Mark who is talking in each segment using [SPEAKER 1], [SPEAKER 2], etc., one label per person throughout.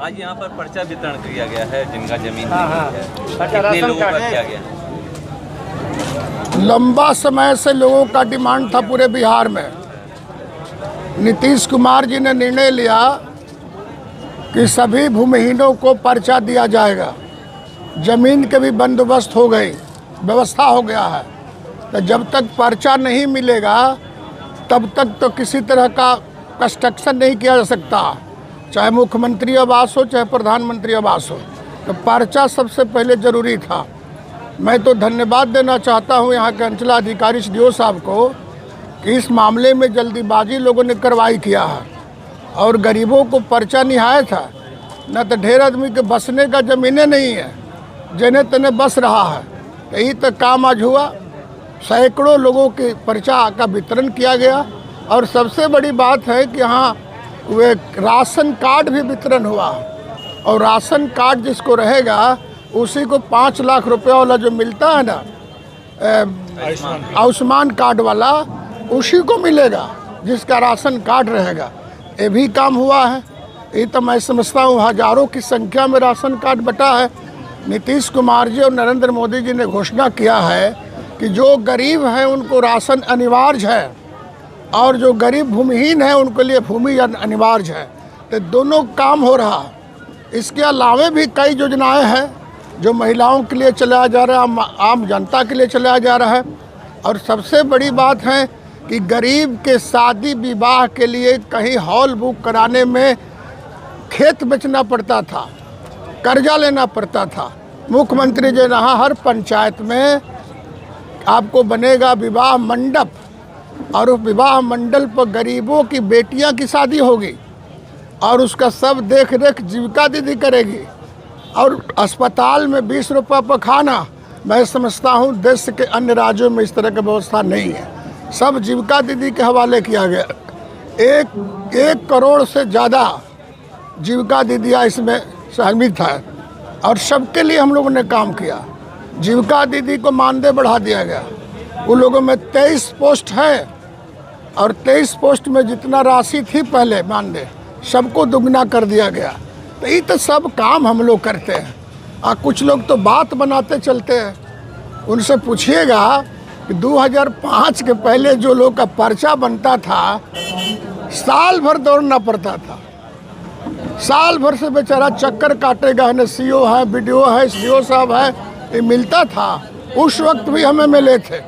[SPEAKER 1] आज यहाँ पर पर्चा वितरण किया गया है जिनका जमीन है, कितने लोगों का किया गया?
[SPEAKER 2] लंबा समय से लोगों का डिमांड था पूरे बिहार में। नीतीश कुमार जी ने निर्णय लिया कि सभी भूमिहीनों को पर्चा दिया जाएगा। जमीन के भी बंदोबस्त हो गई, व्यवस्था हो गया है। तो जब तक पर्चा नहीं मिलेगा तब तक तो किसी तरह का कंस्ट्रक्शन नहीं किया जा सकता, चाहे मुख्यमंत्री आवास हो चाहे प्रधानमंत्री आवास हो। तो पर्चा सबसे पहले ज़रूरी था। मैं तो धन्यवाद देना चाहता हूँ यहाँ के अंचलाधिकारी डी.ओ. साहब को कि इस मामले में जल्दीबाजी लोगों ने कार्रवाई किया है और गरीबों को पर्चा निहायत है। न तो ढेर आदमी के बसने का ज़मीनें नहीं है, जने तने बस रहा है। यही तक काम आज हुआ, सैकड़ों लोगों के पर्चा का वितरण किया गया। और सबसे बड़ी बात है कि यहाँ वे राशन कार्ड भी वितरण हुआ और राशन कार्ड जिसको रहेगा उसी को 5 लाख रुपये वाला जो मिलता है ना, आयुष्मान कार्ड वाला, उसी को मिलेगा जिसका राशन कार्ड रहेगा। ये भी काम हुआ है। ये तो मैं समझता हूँ हज़ारों की संख्या में राशन कार्ड बटा है। नीतीश कुमार जी और नरेंद्र मोदी जी ने घोषणा किया है कि जो गरीब हैं उनको राशन अनिवार्य है और जो गरीब भूमिहीन है उनके लिए भूमि अनिवार्य है। तो दोनों काम हो रहा है। इसके अलावा भी कई योजनाएं हैं जो महिलाओं के लिए चलाया जा रहा है, आम जनता के लिए चलाया जा रहा है। और सबसे बड़ी बात है कि गरीब के शादी विवाह के लिए कहीं हॉल बुक कराने में खेत बेचना पड़ता था, कर्जा लेना पड़ता था। मुख्यमंत्री जी ने हर पंचायत में आपको बनेगा विवाह मंडप और उस विवाह मंडल पर गरीबों की बेटियां की शादी होगी और उसका सब देख रेख जीविका दीदी करेगी। और अस्पताल में 20 रुपये पर खाना, मैं समझता हूँ देश के अन्य राज्यों में इस तरह की व्यवस्था नहीं है। सब जीविका दीदी के हवाले किया गया। एक करोड़ से ज़्यादा जीविका दीदियाँ इसमें शामिल है और सबके लिए हम लोगों ने काम किया। जीविका दीदी को मानदेय बढ़ा दिया गया। उन लोगों में 23 पोस्ट है और 23 पोस्ट में जितना राशि थी पहले मानदेय सबको दुगना कर दिया गया। तो ये तो सब काम हम लोग करते हैं। और कुछ लोग तो बात बनाते चलते हैं। उनसे पूछिएगा कि 2005 के पहले जो लोग का पर्चा बनता था साल भर दौड़ना पड़ता था। साल भर से बेचारा चक्कर काटेगा, न CO है, BDO है, CO साहब है, ये मिलता था। उस वक्त भी हमें मिले थे,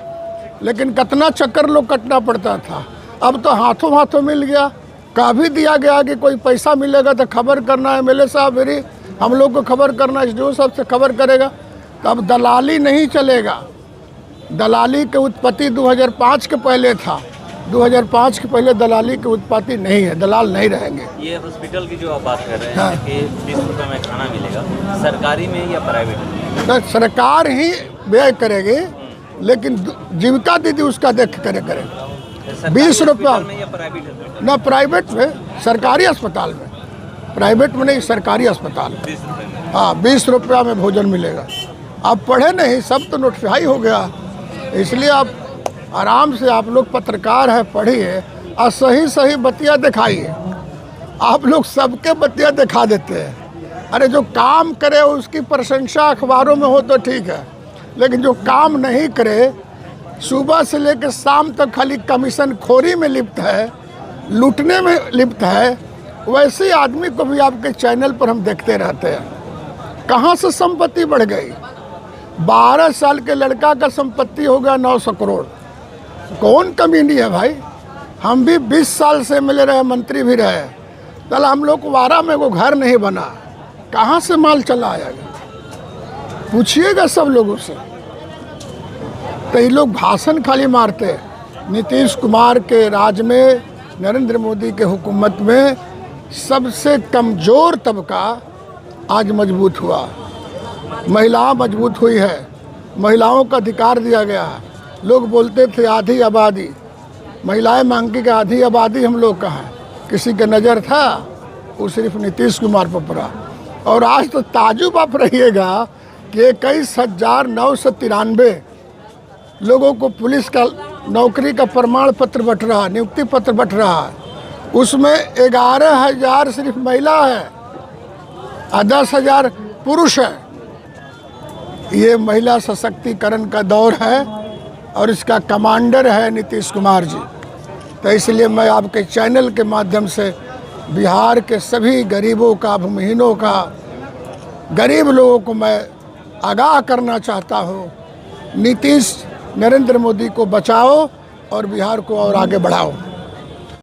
[SPEAKER 2] लेकिन कितना चक्कर लोग कटना पड़ता था। अब तो हाथों हाथों मिल गया। कभी दिया गया कि कोई पैसा मिलेगा तो खबर करना है, MLA साहब मेरी हम लोग को खबर करना, SDO साहब से खबर करेगा। तो अब दलाली नहीं चलेगा। दलाली के उत्पत्ति 2005 के पहले था। 2005 के पहले दलाली की उत्पत्ति नहीं है, दलाल नहीं रहेंगे।
[SPEAKER 1] ये हॉस्पिटल की जो आप बात कर रहे हैं कि 20 रुपये में खाना मिलेगा, सरकारी में या प्राइवेट में?
[SPEAKER 2] तो सरकार ही व्यय करेगी, लेकिन जीविका दीदी उसका देख करेगा। 20 रुपया ना प्राइवेट में, सरकारी अस्पताल में, प्राइवेट में नहीं, सरकारी अस्पताल में। हाँ, 20 रुपया में भोजन मिलेगा। आप पढ़े नहीं, सब तो नोटिफाई हो गया। इसलिए आप आराम से, आप लोग पत्रकार हैं, पढ़िए और सही सही बतिया दिखाइए। आप लोग सबके बतिया दिखा देते हैं। अरे जो काम करे उसकी प्रशंसा अखबारों में हो तो ठीक है, लेकिन जो काम नहीं करे, सुबह से लेकर शाम तक खाली कमीशन खोरी में लिप्त है, लूटने में लिप्त है, वैसे आदमी को भी आपके चैनल पर हम देखते रहते हैं। कहाँ से संपत्ति बढ़ गई? 12 साल के लड़का का संपत्ति हो गया 900 करोड़। कौन कमीनी है भाई? हम भी 20 साल से MLA रहे, मंत्री भी रहे, चल हम लोग को वारा में वो घर नहीं बना। कहाँ से माल चला आएगा? पूछिएगा सब लोगों से। तो ये लोग भाषण खाली मारते हैं। नीतीश कुमार के राज में, नरेंद्र मोदी के हुकूमत में सबसे कमज़ोर तबका आज मजबूत हुआ। महिला मजबूत हुई है, महिलाओं का अधिकार दिया गया है। लोग बोलते थे आधी आबादी, महिलाएं मांगती कि आधी आबादी हम लोग का है। किसी का नज़र था वो सिर्फ नीतीश कुमार पर पड़ा। और आज तो ताजुब आप रहिएगा कि 21,993 लोगों को पुलिस का नौकरी का प्रमाण पत्र बट रहा, नियुक्ति पत्र बट रहा है। उसमें 11,000 सिर्फ महिला है 10,000 पुरुष हैं। ये महिला सशक्तिकरण का दौर है और इसका कमांडर है नीतीश कुमार जी। तो इसलिए मैं आपके चैनल के माध्यम से बिहार के सभी गरीबों का, भूमिहीनों का, गरीब लोगों को मैं आगाह करना चाहता हूँ, नीतीश नरेंद्र मोदी को बचाओ और बिहार को और आगे बढ़ाओ।